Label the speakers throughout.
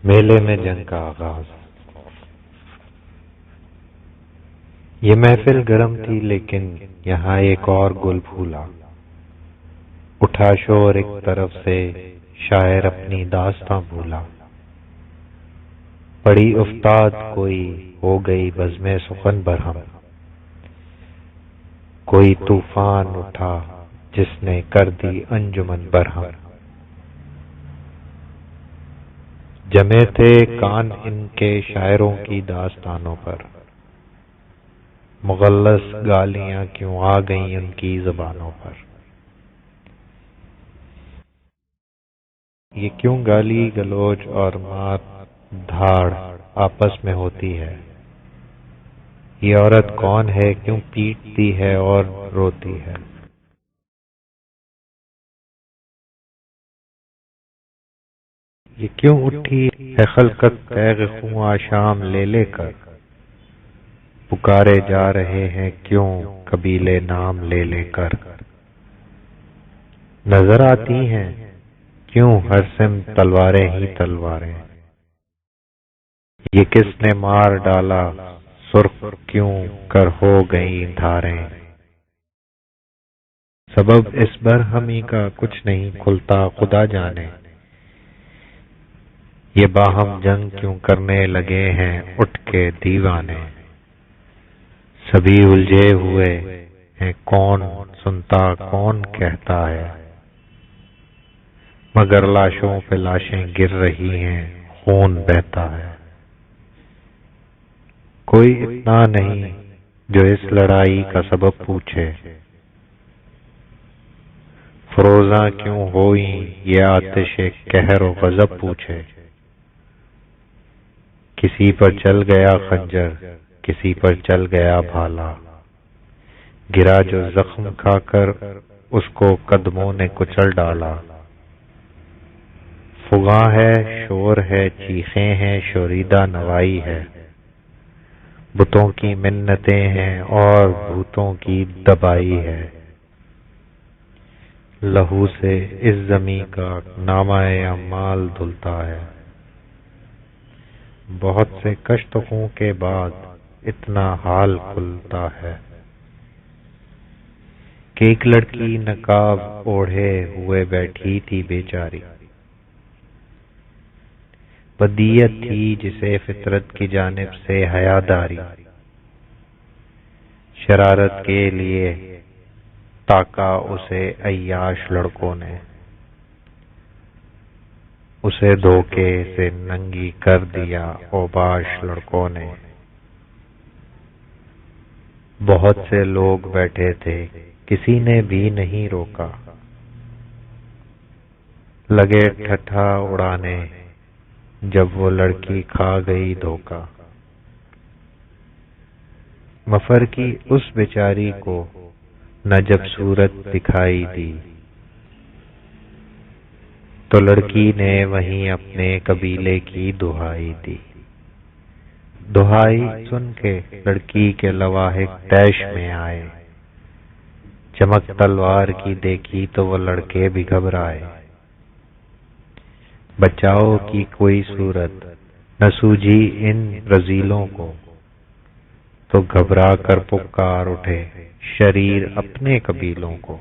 Speaker 1: میلے میں جنگ کا آغاز۔ یہ محفل گرم تھی لیکن یہاں ایک اور گل پھولا، اٹھا شور ایک طرف سے، شاعر اپنی داستاں بھولا، پڑی افتاد کوئی، ہو گئی بزم سخن برہم، کوئی طوفان اٹھا جس نے کر دی انجمن برہم۔ جمے تھے کان ان کے شاعروں کی داستانوں پر، مغلظ گالیاں کیوں آ گئیں ان کی زبانوں پر۔ یہ کیوں گالی گلوچ اور مار دھاڑ آپس میں ہوتی ہے؟ یہ عورت کون ہے کیوں پیٹتی ہے اور روتی ہے؟ یہ کیوں اٹھی ہے خلقت تیغ خوں آشام لے لے کر، پکارے جا رہے ہیں کیوں قبیلے نام لے لے کر۔ نظر آتی ہیں کیوں ہر سمت تلواریں ہی تلواریں، یہ کس نے مار ڈالا سرخ کیوں کر ہو گئیں دھاریں۔ سبب اس برہمی کا کچھ نہیں کھلتا خدا جانے، یہ باہم جنگ کیوں کرنے لگے ہیں اٹھ کے دیوانے۔ سبھی الجھے ہوئے ہیں کون سنتا کون کہتا ہے، مگر لاشوں پہ لاشیں گر رہی ہیں خون بہتا ہے۔ کوئی اتنا نہیں جو اس لڑائی کا سبب پوچھے، فروزاں کیوں ہوئیں یہ آتش قہر و غضب پوچھے۔ کسی پر چل گیا خنجر کسی پر چل گیا بھالا، گرا جو زخم کھا کر اس کو قدموں نے کچل ڈالا۔ فغاں ہے شور ہے چیخیں ہیں شوریدہ نوائی ہے، بتوں کی منتیں ہیں اور بھوتوں کی دبائی ہے۔ لہو سے اس زمیں کا نامہ اعمال دھلتا ہے، بہت سے کشتوں کے بعد اتنا حال کھلتا ہے کہ ایک لڑکی نقاب اوڑھے ہوئے بیٹھی تھی بیچاری، بدیت تھی جسے فطرت کی جانب سے حیاداری، شرارت کے لیے تاکا اسے عیاش لڑکوں نے، اسے دھوکے سے ننگی کر دیا اوباش لڑکوں نے۔ بہت سے لوگ بیٹھے تھے کسی نے بھی نہیں روکا، لگے ٹھٹھا اڑانے جب وہ لڑکی کھا گئی دھوکا۔ مفر کی اس بیچاری کو نہ جب صورت دکھائی دی، تو لڑکی نے وہیں اپنے قبیلے کی دہائی دی۔ دہائی سن کے لڑکی کے لواحق طیش میں آئے، چمک تلوار کی دیکھی تو وہ لڑکے بھی گھبرائے۔ بچاؤ کی کوئی صورت نہ سوجھی ان رذیلوں کو، تو گھبرا کر پکار اٹھے شریر اپنے قبیلوں کو۔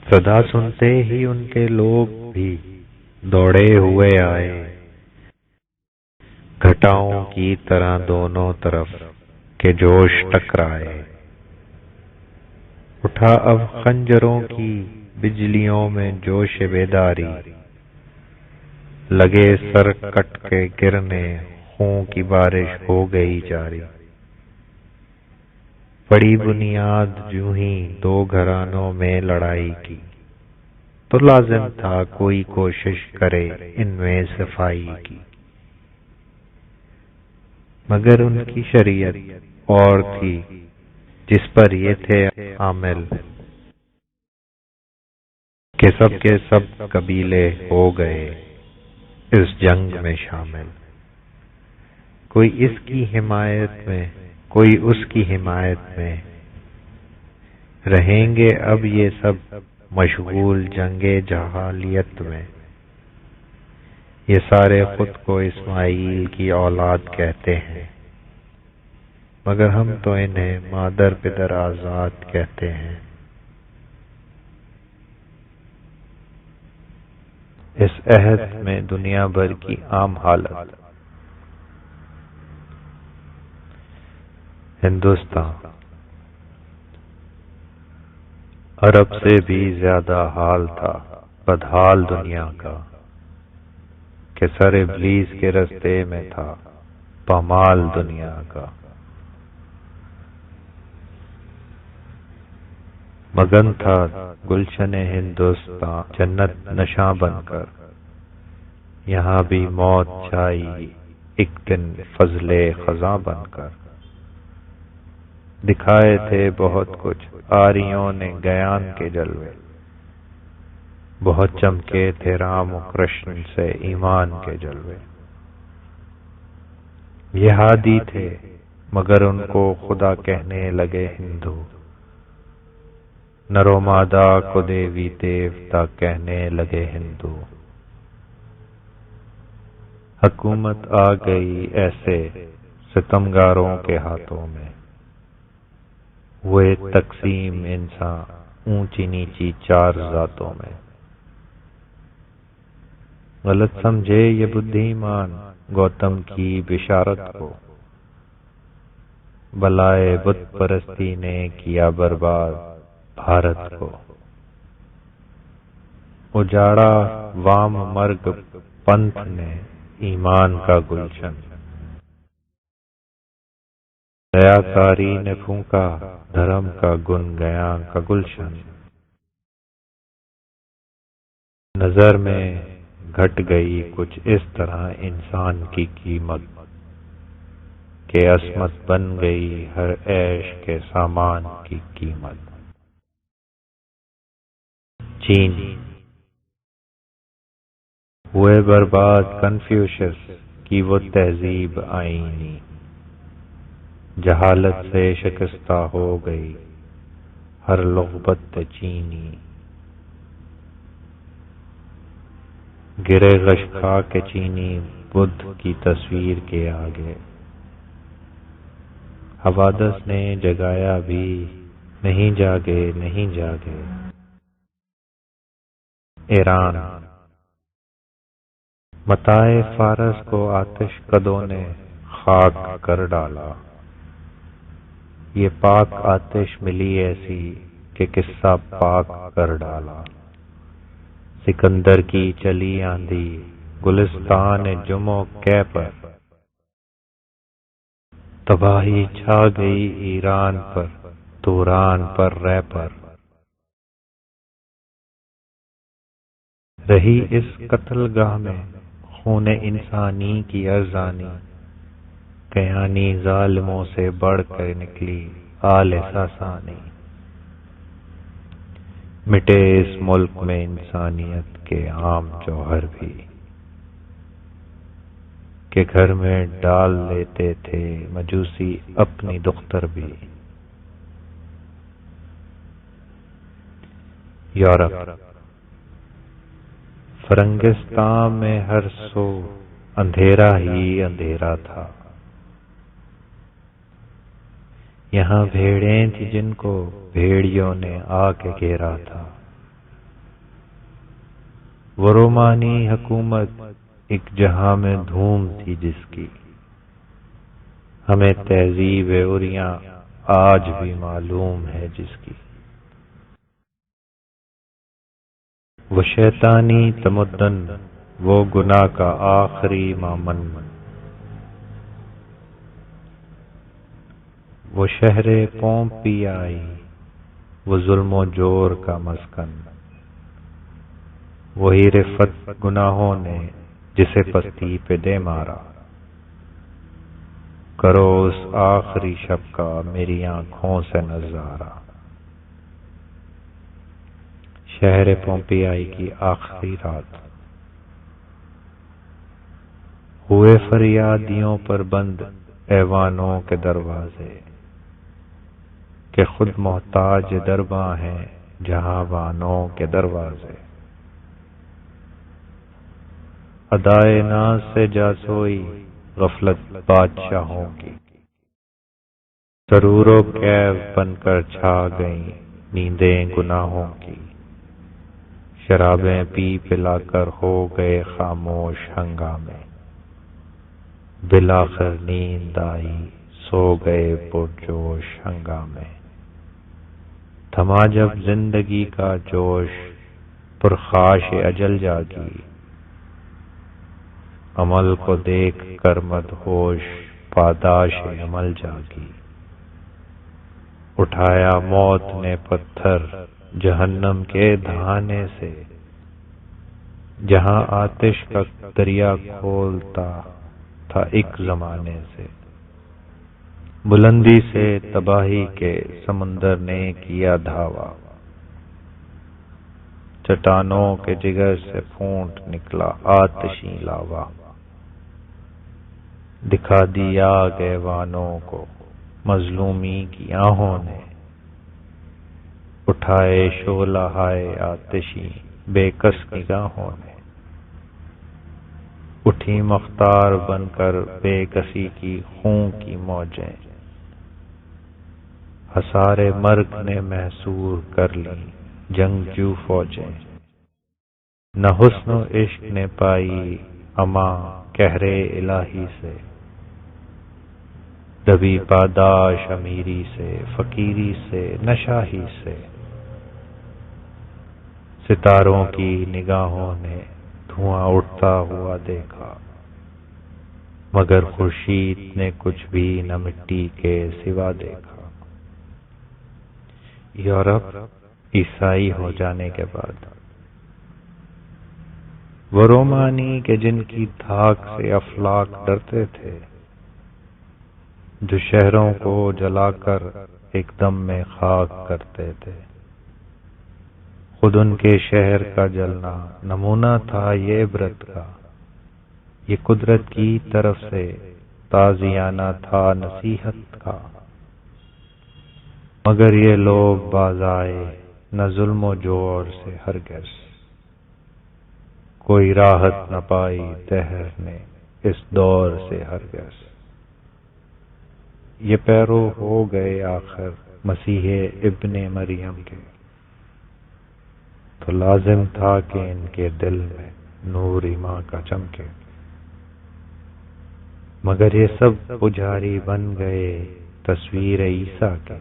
Speaker 1: صدا سنتے ہی ان کے لوگ بھی دوڑے ہوئے آئے، گھٹاؤں کی طرح دونوں طرف کے جوش ٹکرائے۔ اٹھا اب خنجروں کی بجلیوں میں جوش بیداری، لگے سر کٹ کے گرنے خون کی بارش ہو گئی جاری۔ پڑی بنیاد جوں ہی دو گھرانوں میں لڑائی کی، تو لازم تھا کوئی کوشش کرے ان میں صفائی کی، مگر ان کی شریعت اور تھی جس پر یہ تھے عامل کہ سب کے سب قبیلے ہو گئے اس جنگ میں شامل۔ کوئی اس کی حمایت میں کوئی اس کی حمایت میں، رہیں گے اب یہ سب مشغول جنگ جاہلیت میں۔ یہ سارے خود کو اسماعیل کی اولاد کہتے ہیں، مگر ہم تو انہیں مادر پدر آزاد کہتے ہیں۔ اس عہد میں دنیا بھر کی عام حالت، ہندوستان عرب سے بھی زیادہ حال تھا بدحال دنیا کا، کہ سر ابلیس کے رستے میں تھا پامال دنیا کا۔ مگن تھا گلشن ہندوستان جنت نشاں بن کر، یہاں بھی موت چھائی ایک دن فضل خزاں بن کر۔ دکھائے تھے بہت کچھ آریوں نے گیان کے جلوے، بہت چمکے تھے رام و کرشن سے ایمان کے جلوے۔ یہ ہادی تھے مگر ان کو خدا کہنے لگے ہندو، نر و مادہ کو دیوی دیوتا کہنے لگے ہندو۔ حکومت آ گئی ایسے ستمگاروں کے ہاتھوں میں، ہوئے تقسیم انسان اونچی نیچی چار ذاتوں میں۔ غلط سمجھے یہ بدھیمان گوتم کی بشارت کو، بلائے بت پرستی نے کیا برباد بھارت کو۔ اجاڑا وام مرگ پنتھ نے ایمان کا گلشن، ریاکاری نے پھونکا دھرم کا گن گیا کا گلشن۔ نظر میں گھٹ گئی کچھ اس طرح انسان کی قیمت، کہ عصمت بن گئی ہر عیش کے سامان کی قیمت۔ چین ہوئے برباد کنفیوشس کی وہ تہذیب آئینی، جہالت سے شکستہ ہو گئی ہر لغبت چینی۔ گرے غش کھا کے چینی بدھ کی تصویر کے آگے، حوادث نے جگایا بھی نہیں جاگے نہیں جاگے۔ ایران متاع فارس کو آتش کدوں نے خاک کر ڈالا، یہ پاک آتش ملی ایسی کہ قصہ پاک کر ڈالا۔ سکندر کی چلی آندھی گلستان جموں کے پر، تباہی چھا گئی ایران پر توران پر رہ پر۔ رہی اس قتل گاہ میں خون انسانی کی ارزانی، کیانی ظالموں سے بڑھ کر نکلی آل ساسانی۔ مٹے اس ملک میں انسانیت کے عام جوہر بھی، کہ گھر میں ڈال لیتے تھے مجوسی اپنی دختر بھی۔ یورپ فرنگستان میں ہر سو اندھیرا ہی اندھیرا تھا، یہاں بھیڑیں تھی جن کو بھیڑیوں نے آ کے گھیرا تھا۔ وہ رومانی حکومت ایک جہاں میں دھوم تھی جس کی، ہمیں تہذیب عریاں آج بھی معلوم ہے جس کی۔ وہ شیطانی تمدن وہ گناہ کا آخری مامن، وہ شہر پومپی آئی وہ ظلم و جور کا مسکن۔ وہی رفت گناہوں نے جسے پستی پہ دے مارا، کرو اس آخری شب کا میری آنکھوں سے نظارہ۔ شہر پومپی آئی کی آخری رات، ہوئے فریادیوں پر بند ایوانوں کے دروازے، کہ خود محتاج درباں ہیں جہاں بانوں کے دروازے۔ ادائے ناز سے جا سوئی غفلت بادشاہوں کی، سرور و کیف بن کر چھا گئیں نیندیں گناہوں کی، شرابیں پی پلا کر ہو گئے خاموش ہنگامے، بالآخر نیند آئی سو گئے پرجوش ہنگامے، تھما جب زندگی کا جوش پرخاش اجل جاگی، عمل کو دیکھ کر مدہوش پاداش عمل جاگی، اٹھایا موت نے پتھر جہنم کے دہانے سے، جہاں آتش کا دریا کھولتا تھا ایک زمانے سے، بلندی سے تباہی کے سمندر نے کیا دھاوا، چٹانوں کے جگر سے پھوٹ نکلا آتشی لاوا، دکھا دیا گیوانوں کو مظلومی کی آہوں نے، اٹھائے شعلہ ہائے آتشی بے کس نگاہوں نے، اٹھی مختار بن کر بے کسی کی خون کی موجیں، حصار مرگ نے محصور کر لی جنگجو فوجیں، نہ حسن و عشق نے پائی اما قہر الہی سے، دبی پاداش امیری سے فقیری سے نہ شاہی سے، ستاروں کی نگاہوں نے دھواں اٹھتا ہوا دیکھا، مگر خورشید نے کچھ بھی نہ مٹی کے سوا دیکھا۔ یورپ عیسائی ہو جانے کے بعد وہ رومانی کے جن کی دھاک سے افلاک ڈرتے تھے، جو شہروں کو جلا کر ایک دم میں خاک کرتے تھے، خود ان کے شہر کا جلنا نمونہ تھا یہ عبرت کا، یہ قدرت کی طرف سے تازیانہ تھا نصیحت کا، مگر یہ لوگ باز آئے نہ ظلم و جور سے ہرگز، کوئی راحت نہ پائی دہر نے اس دور سے ہرگز، یہ پیرو ہو گئے آخر مسیح ابن مریم کے، تو لازم تھا کہ ان کے دل میں نور ایمان کا چمکے، مگر یہ سب پجاری بن گئے تصویر عیسیٰ کے،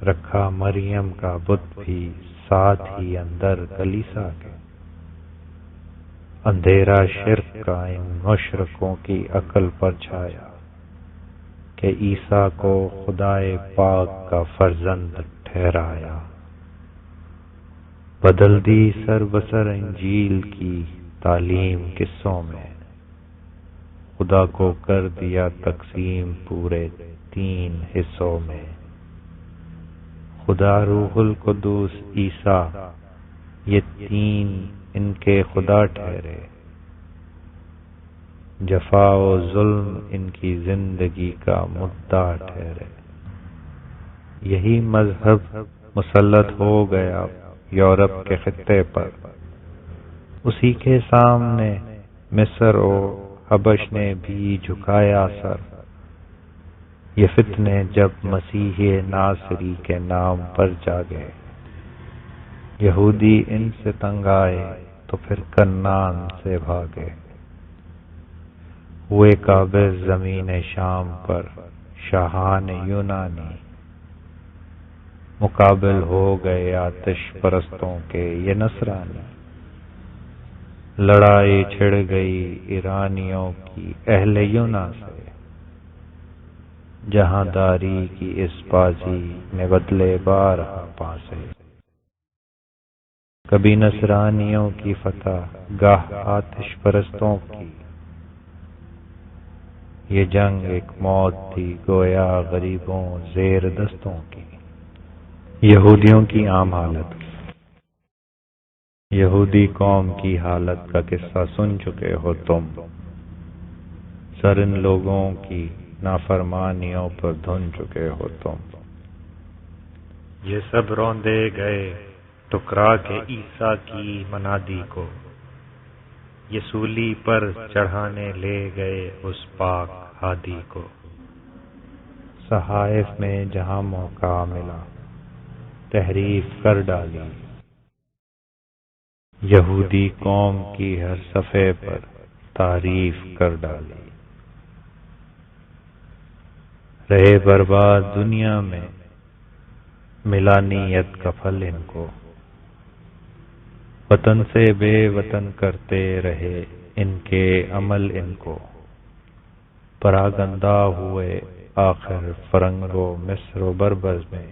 Speaker 1: رکھا مریم کا بت بھی ساتھ ہی اندر کلیسا کے، اندھیرا شرک کا ان مشرکوں کی عقل پر چھایا کہ عیسیٰ کو خدائے پاک کا فرزند ٹھہرایا، بدل دی سر بسر انجیل کی تعلیم قصوں میں، خدا کو کر دیا تقسیم پورے 3 حصوں میں، خدا روح القدس عیسیٰ یہ 3 ان کے خدا ٹھہرے، جفا و ظلم ان کی زندگی کا مدعا ٹھہرے، یہی مذہب مسلط ہو گیا یورپ کے خطے پر، اسی کے سامنے مصر و حبش نے بھی جھکایا سر، یہ فتنے جب مسیح ناصری کے نام پر جاگے، یہودی ان سے تنگ آئے تو پھر کنعان سے بھاگے، ہوئے قابض زمین شام پر شاہان یونانی، مقابل ہو گئے آتش پرستوں کے یہ نصرانی، لڑائی چھڑ گئی ایرانیوں کی اہل یونان سے، جہاں داری کی اس بازی میں بدلے بارہا پاسے، کبھی نصرانیوں کی فتح گاہ آتش پرستوں کی، یہ جنگ ایک موت تھی گویا غریبوں زیر دستوں کی۔ یہودیوں کی عام حالت، یہودی قوم کی حالت کا قصہ سن چکے ہو تم، سر ان لوگوں کی نافرمانیوں پر دھن چکے ہو تم، یہ سب روندے گئے ٹکرا کے عیسیٰ کی منادی کو، یہ سولی پر چڑھانے لے گئے اس پاک ہادی کو، صحائف میں جہاں موقع ملا تحریف کر ڈالی، یہودی قوم کی ہر صفحے پر تعریف کر ڈالی۔ رہے برباد دنیا میں ملا نیت کا پھل ان کو، وطن سے بے وطن کرتے رہے ان کے عمل ان کو، پراگندہ ہوئے آخر فرنگ و مصر و بربز میں،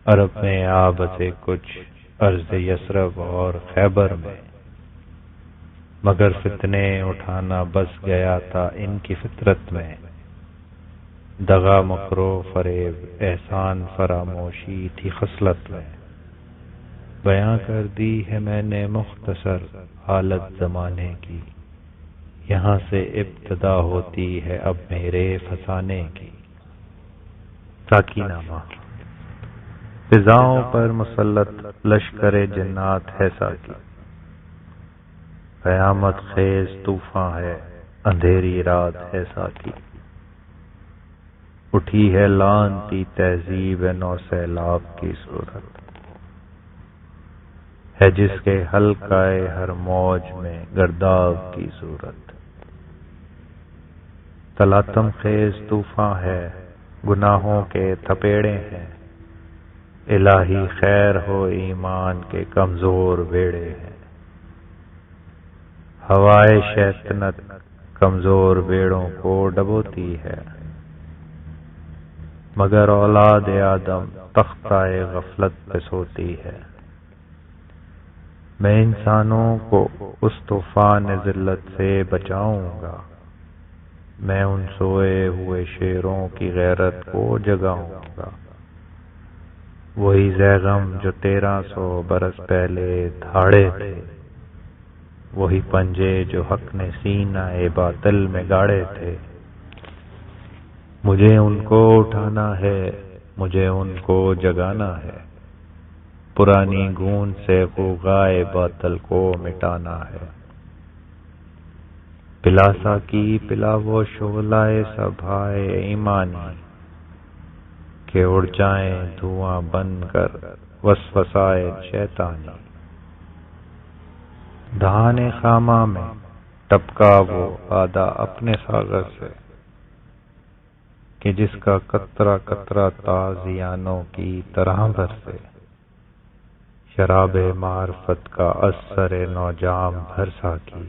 Speaker 1: عرب میں آ بسے کچھ ارض یثرب اور خیبر میں، مگر فتنے اٹھانا بس گیا تھا ان کی فطرت میں، دغا مکر و فریب احسان فراموشی تھی خصلت میں۔ بیاں کر دی ہے میں نے مختصر حالت زمانے کی، یہاں سے ابتدا ہوتی ہے اب میرے فسانے کی۔ ساکی نامہ۔ فضاؤں پر مسلط لشکر جنات ہے ساکی، قیامت خیز طوفاں ہے اندھیری رات ہے ساکی، اٹھی ہے لانتی تہذیب نو سیلاب کی صورت، ہے جس کے حلقہ ہر موج میں گرداب کی صورت، تلاطم خیز طوفاں ہے گناہوں کے تھپیڑے ہیں، الہی خیر ہو ایمان کے کمزور بیڑے ہیں، ہوائے شیطنت کمزور بیڑوں کو ڈبوتی ہے، مگر اولاد آدم تختہ غفلت پہ سوتی ہے۔ میں انسانوں کو اس طوفان ذلت سے بچاؤں گا، میں ان سوئے ہوئے شیروں کی غیرت کو جگاؤں گا، وہی زیغم جو 1300 برس پہلے دھاڑے تھے، وہی پنجے جو حق نے سینہ باطل میں گاڑے تھے، مجھے ان کو اٹھانا ہے، مجھے ان کو جگانا ہے، پرانی گون سے غوغائے باطل کو مٹانا ہے۔ پلا ساکی پلا وہ شعلۂ صبائے ایمانی، کہ اڑ جائیں دھواں بن کر وسوسائے شیطانی، دہانے خامہ میں ٹپکا وہ آدھا اپنے ساغر سے، کہ جس کا قطرہ قطرہ تازیانوں کی طرح برسے، شراب معرفت کا اثر نوجام بھر ساکی،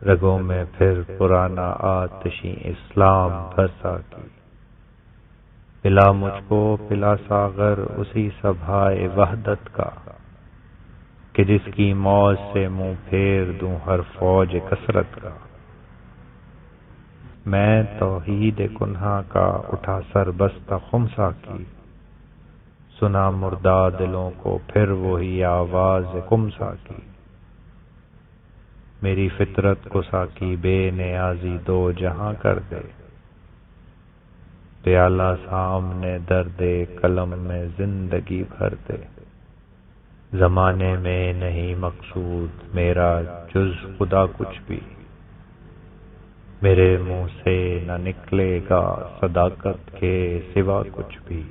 Speaker 1: رگوں میں پھر پرانا آتشی اسلام بھر ساکی، پلا مجھ کو پلا ساغر اسی صبائے وحدت کا، کہ جس کی موج سے منہ پھیر دوں ہر فوج کثرت کا، میں توحید کنہا کا اٹھا سر بستہ خم ساکی، سنا مردہ دلوں کو پھر وہی آواز کم ساکی، میری فطرت کو ساکی بے نیازی دو جہاں کر دے، پیالہ سامنے درد قلم میں زندگی بھر دے، زمانے میں نہیں مقصود میرا جز خدا کچھ بھی، میرے منہ سے نہ نکلے گا صداقت کے سوا کچھ بھی۔